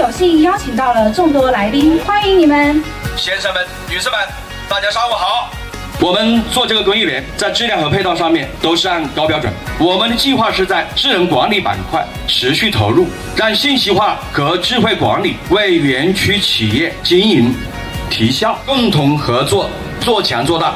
有幸邀请到了众多来宾，欢迎你们。先生们、女士们，大家上午好。我们做这个工业园，在质量和配套上面都是按高标准。我们的计划是在智能管理板块持续投入，让信息化和智慧管理为园区企业经营提效，共同合作，做强做大。